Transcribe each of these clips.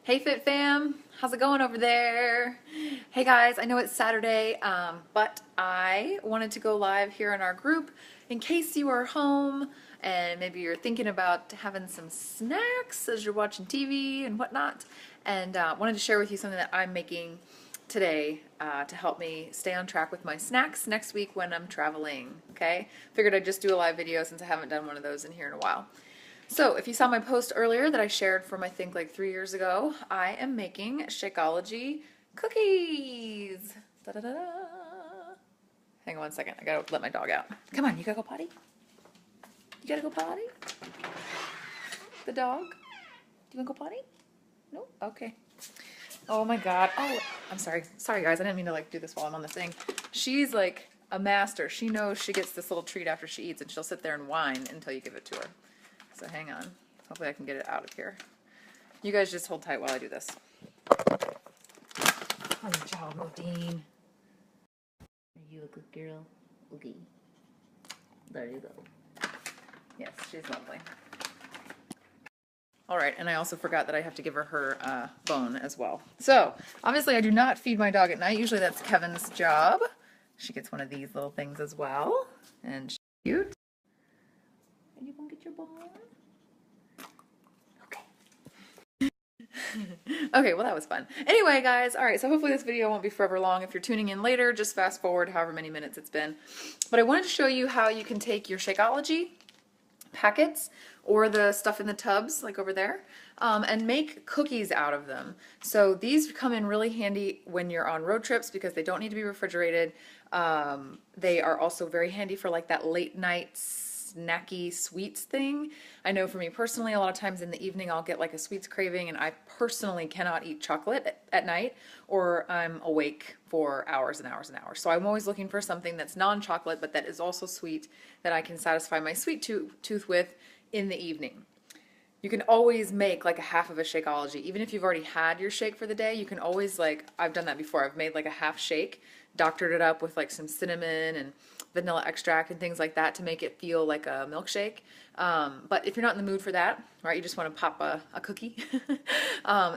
Hey Fit Fam, how's it going over there? Hey guys, I know it's Saturday, but I wanted to go live here in our group in case you are home and maybe you're thinking about having some snacks as you're watching TV and whatnot, and wanted to share with you something that I'm making today to help me stay on track with my snacks next week when I'm traveling, okay? Figured I'd just do a live video since I haven't done one of those in here in a while. So if you saw my post earlier that I shared from I think like 3 years ago, I am making Shakeology cookies. Da-da-da-da. Hang on one second, I gotta let my dog out. Come on, you gotta go potty? You gotta go potty? The dog? Do you wanna go potty? No? Okay. Oh my god. Oh, I'm sorry. Sorry guys, I didn't mean to like do this while I'm on the thing. She's like a master. She knows she gets this little treat after she eats and she'll sit there and whine until you give it to her. So hang on. Hopefully I can get it out of here. You guys just hold tight while I do this. Oh, child, Modine. Are you a good girl? Okay. There you go. Yes, she's lovely. All right, and I also forgot that I have to give her her bone as well. So, obviously I do not feed my dog at night. Usually that's Kevin's job. She gets one of these little things as well. And she's cute. And you gonna get your bone? Okay, well that was fun. Anyway, guys, all right, so hopefully this video won't be forever long. If you're tuning in later, just fast forward however many minutes it's been. But I wanted to show you how you can take your Shakeology packets or the stuff in the tubs, like over there, and make cookies out of them. So these come in really handy when you're on road trips because they don't need to be refrigerated. They are also very handy for like that late night snacky sweets thing. I know for me personally, a lot of times in the evening I'll get like a sweets craving and I personally cannot eat chocolate at night or I'm awake for hours and hours and hours. So I'm always looking for something that's non-chocolate but that is also sweet that I can satisfy my sweet tooth with in the evening. You can always make like a half of a Shakeology. Even if you've already had your shake for the day, you can always like, I've done that before. I've made like a half shake, doctored it up with like some cinnamon and vanilla extract and things like that to make it feel like a milkshake. But if you're not in the mood for that, right, you just want to pop a cookie,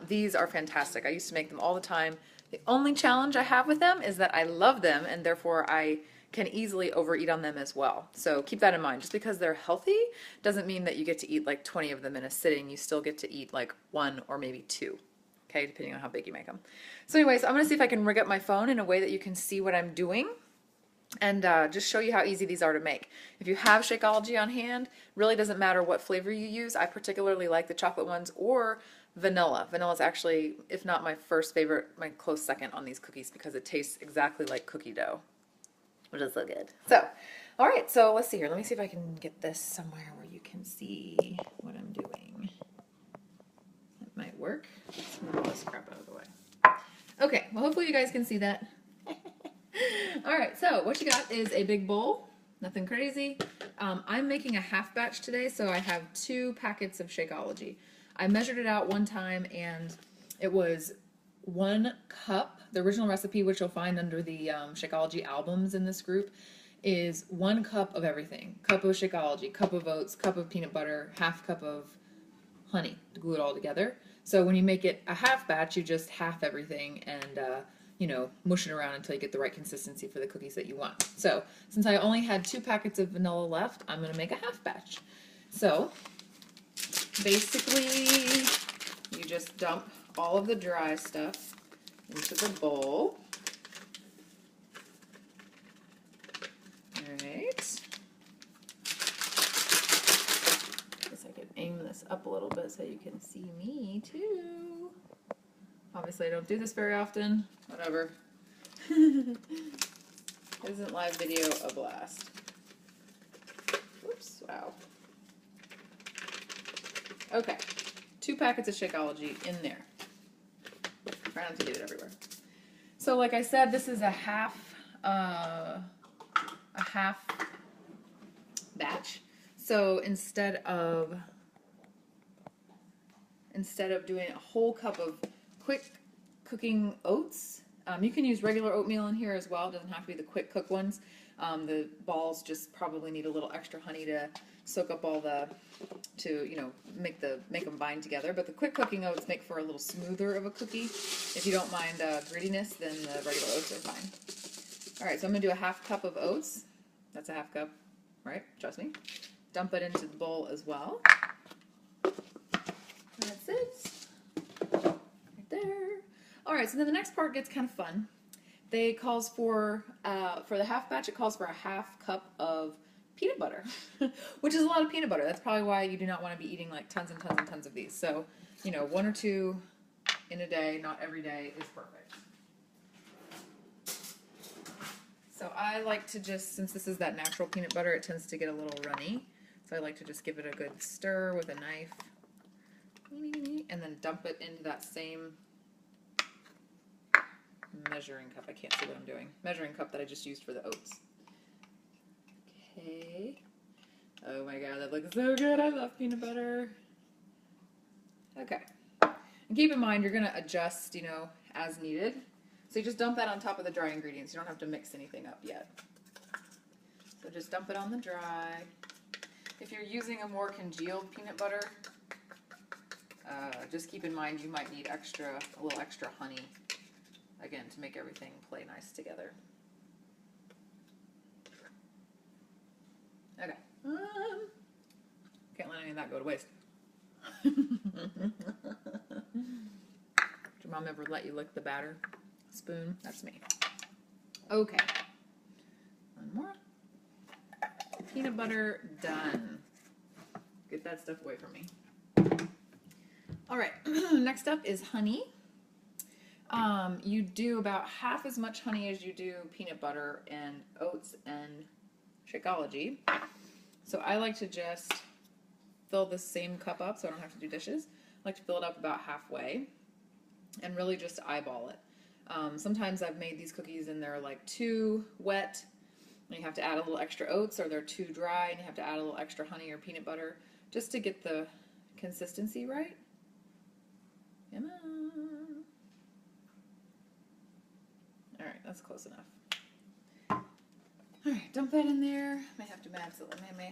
these are fantastic. I used to make them all the time. The only challenge I have with them is that I love them and therefore I can easily overeat on them as well. So keep that in mind. Just because they're healthy doesn't mean that you get to eat like 20 of them in a sitting. You still get to eat like 1 or maybe 2, okay, depending on how big you make them. So anyways, I'm going to see if I can rig up my phone in a way that you can see what I'm doing and just show you how easy these are to make. If you have Shakeology on hand, really doesn't matter what flavor you use. I particularly like the chocolate ones or vanilla. Vanilla is actually, if not my first favorite, my close second on these cookies because it tastes exactly like cookie dough, which is so good. So, all right, so let's see here. Let me see if I can get this somewhere where you can see what I'm doing. That might work. Let's move all this crap out of the way. Okay, well hopefully you guys can see that. All right, so what you got is a big bowl, nothing crazy. I'm making a half batch today, so I have 2 packets of Shakeology. I measured it out one time and it was 1 cup. The original recipe, which you'll find under the Shakeology albums in this group, is 1 cup of everything. Cup of Shakeology, cup of oats, cup of peanut butter, half cup of honey to glue it all together. So when you make it a half batch, you just half everything and you know, mush it around until you get the right consistency for the cookies that you want. So since I only had 2 packets of vanilla left, I'm going to make a half batch. So basically, you just dump all of the dry stuff into the bowl. All right. Guess I could aim this up a little bit so you can see me too. Obviously, I don't do this very often. Whatever. Isn't live video a blast? Oops, wow. Okay, 2 packets of Shakeology in there. Try not to get it everywhere. So like I said, this is a half batch. So instead of doing a whole cup of quick cooking oats, you can use regular oatmeal in here as well. It doesn't have to be the quick cook ones. The balls just probably need a little extra honey to soak up all the, to, make them bind together. But the quick cooking oats make for a little smoother of a cookie. If you don't mind grittiness, then the regular oats are fine. All right, so I'm gonna do a half cup of oats. That's a half cup, right? Trust me. Dump it into the bowl as well. That's it. Right there. All right, so then the next part gets kind of fun. They calls for the half batch, it calls for a half cup of peanut butter, which is a lot of peanut butter. That's probably why you do not want to be eating like tons and tons and tons of these. So, 1 or 2 in a day, not every day, is perfect. So I like to just, since this is that natural peanut butter, it tends to get a little runny. So I like to just give it a good stir with a knife and then dump it into that same measuring cup. I can't see what I'm doing. Measuring cup that I just used for the oats. Okay. Oh my god, that looks so good. I love peanut butter. Okay. And keep in mind, you're going to adjust, as needed. So you just dump that on top of the dry ingredients. You don't have to mix anything up yet. So just dump it on the dry. If you're using a more congealed peanut butter, just keep in mind you might need a little extra honey, again, to make everything play nice together. Okay. Can't let any of that go to waste. Did your mom ever let you lick the batter spoon? That's me. Okay. One more. Peanut butter done. Get that stuff away from me. All right. Next up is honey. You do about half as much honey as you do peanut butter and oats and Shakeology. So I like to just fill this same cup up so I don't have to do dishes. I like to fill it up about halfway and really just eyeball it. Sometimes I've made these cookies and they're like too wet and you have to add a little extra oats, or they're too dry and you have to add a little extra honey or peanut butter just to get the consistency right. Come on. All right, that's close enough. All right, dump that in there. May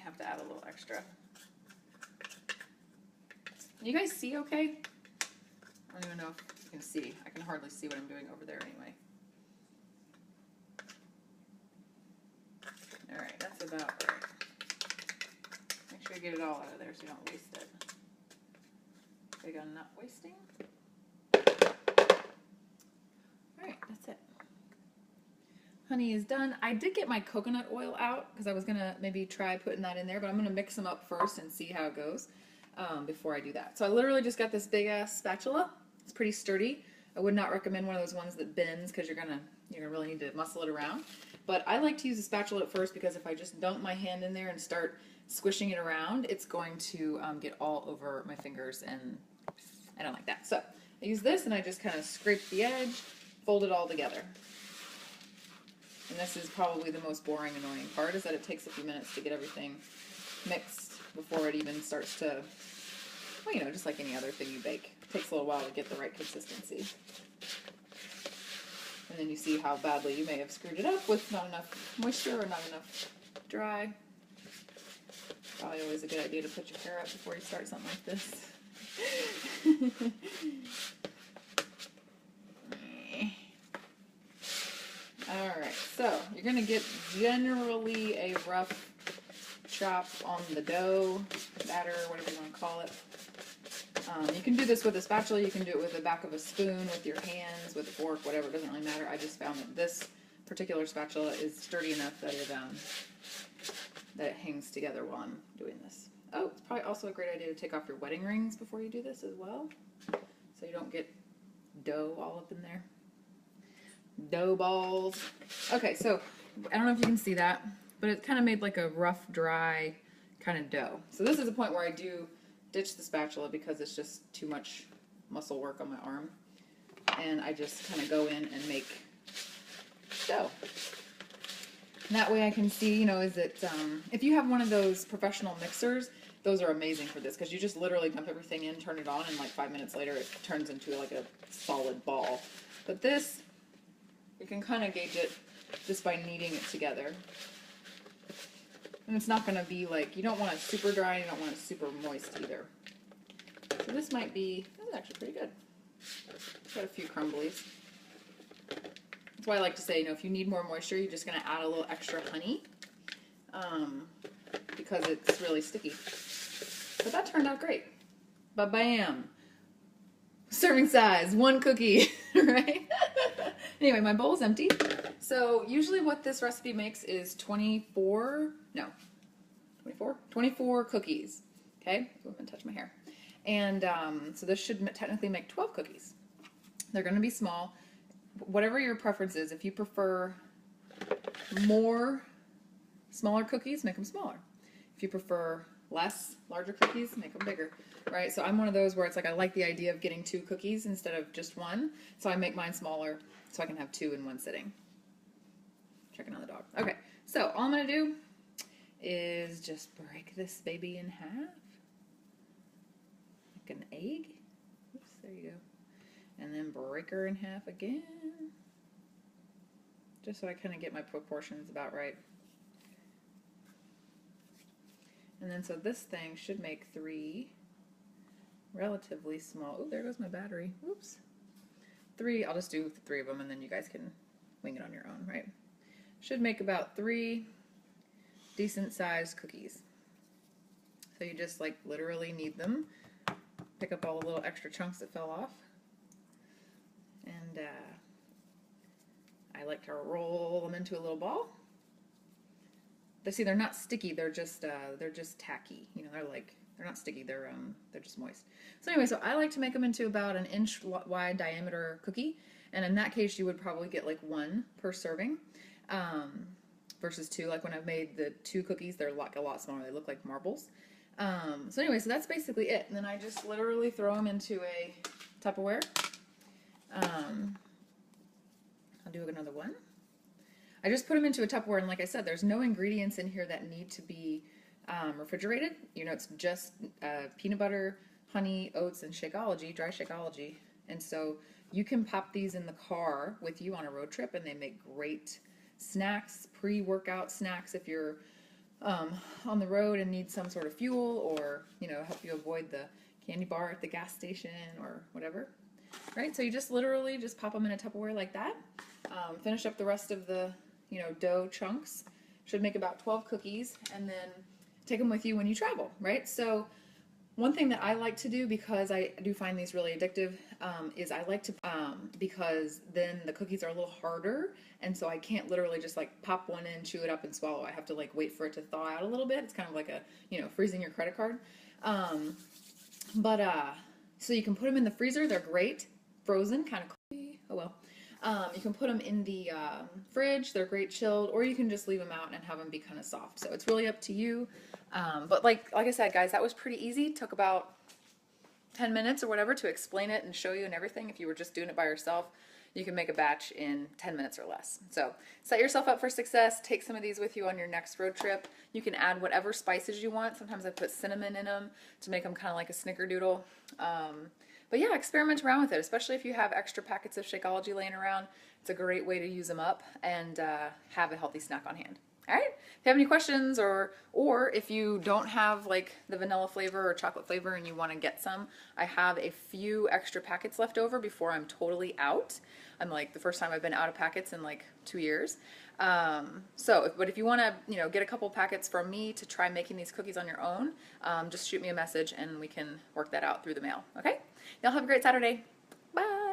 have to add a little extra. You guys see okay? I don't even know if you can see. I can hardly see what I'm doing over there anyway. All right, that's about right. Make sure you get it all out of there so you don't waste it. Big on not wasting. All right, that's it. Honey is done. I did get my coconut oil out because I was going to maybe try putting that in there, but I'm going to mix them up first and see how it goes before I do that. So I literally just got this big ass spatula. It's pretty sturdy. I would not recommend one of those ones that bends because you're gonna really need to muscle it around. But I like to use a spatula at first because if I just dunk my hand in there and start squishing it around, it's going to get all over my fingers, and I don't like that. So I use this and I just kind of scrape the edge, fold it all together. And this is probably the most boring, annoying part, is that it takes a few minutes to get everything mixed before it even starts to, well, just like any other thing you bake. It takes a little while to get the right consistency. And then you see how badly you may have screwed it up with not enough moisture or not enough dry. Probably always a good idea to put your hair up before you start something like this. Alright, so you're going to get generally a rough chop on the dough, batter, whatever you want to call it. You can do this with a spatula, you can do it with the back of a spoon, with your hands, with a fork, whatever, it doesn't really matter. I just found that this particular spatula is sturdy enough that it hangs together while I'm doing this. Oh, it's probably also a great idea to take off your wedding rings before you do this as well, so you don't get dough all up in there. Dough balls. Okay, so I don't know if you can see that, but it kind of made like a rough, dry kind of dough. So this is a point where I do ditch the spatula because it's just too much muscle work on my arm. And I just kind of go in and make dough. And that way I can see, is it, if you have one of those professional mixers, those are amazing for this because you just literally dump everything in, turn it on, and like 5 minutes later it turns into like a solid ball. But this, you can kind of gauge it just by kneading it together. And it's not going to be like, you don't want it super dry and you don't want it super moist either. So this might be, this is actually pretty good. Got a few crumblies. That's why I like to say, you know, if you need more moisture, you're just going to add a little extra honey because it's really sticky. But that turned out great. Ba-bam! Serving size, 1 cookie, right? Anyway, my bowl's empty. So usually what this recipe makes is 24 cookies. Okay, go ahead and touch my hair. And so this should technically make 12 cookies. They're going to be small. Whatever your preference is, if you prefer smaller cookies, make them smaller. If you prefer larger cookies, make them bigger, right? So I'm one of those where it's like I like the idea of getting 2 cookies instead of just 1, so I make mine smaller so I can have 2 in one sitting. Checking on the dog. Okay, so all I'm going to do is just break this baby in half, like an egg. Oops, there you go. And then break her in half again, just so I kind of get my proportions about right. And then so this thing should make 3 relatively small. Oh, there goes my battery. Oops. 3, I'll just do 3 of them and then you guys can wing it on your own, right? Should make about 3 decent sized cookies. So you just like literally knead them. Pick up all the little extra chunks that fell off. And I like to roll them into a little ball. See, they're not sticky. They're just tacky. You know, they're not sticky. They're just moist. So anyway, so I like to make them into about an inch wide diameter cookie, and in that case, you would probably get like 1 per serving, versus 2. Like when I've made the 2 cookies, they're like a lot smaller. They look like marbles. So anyway, so that's basically it. And then I just literally throw them into a Tupperware. I'll do another one. I just put them into a Tupperware, and like I said, there's no ingredients in here that need to be refrigerated. You know, it's just peanut butter, honey, oats, and Shakeology, dry Shakeology. And so you can pop these in the car with you on a road trip, and they make great snacks, pre-workout snacks if you're on the road and need some sort of fuel, or, you know, help you avoid the candy bar at the gas station or whatever. Right, so you just literally just pop them in a Tupperware like that. Finish up the rest of the, you know, dough chunks. Should make about 12 cookies, and then take them with you when you travel, right? So one thing that I like to do, because I do find these really addictive, is I like to, because then the cookies are a little harder, and so I can't literally just like pop one in, chew it up, and swallow. I have to like wait for it to thaw out a little bit. It's kind of like a, you know, freezing your credit card. So you can put them in the freezer. They're great. Frozen, kind of cold. Oh well. You can put them in the fridge. They're great chilled, or you can just leave them out and have them be kind of soft. So it's really up to you. But like I said, guys, that was pretty easy. Took about 10 minutes or whatever to explain it and show you and everything. If you were just doing it by yourself, you can make a batch in 10 minutes or less. So set yourself up for success. Take some of these with you on your next road trip. You can add whatever spices you want. Sometimes I put cinnamon in them to make them kind of like a snickerdoodle. But yeah, experiment around with it, especially if you have extra packets of Shakeology laying around. It's a great way to use them up and have a healthy snack on hand. All right, if you have any questions, or if you don't have like the vanilla flavor or chocolate flavor and you want to get some, I have a few extra packets left over before I'm totally out. I'm like the first time I've been out of packets in like 2 years. But if you want to, you know, get a couple packets from me to try making these cookies on your own, just shoot me a message and we can work that out through the mail. Okay? Y'all have a great Saturday. Bye.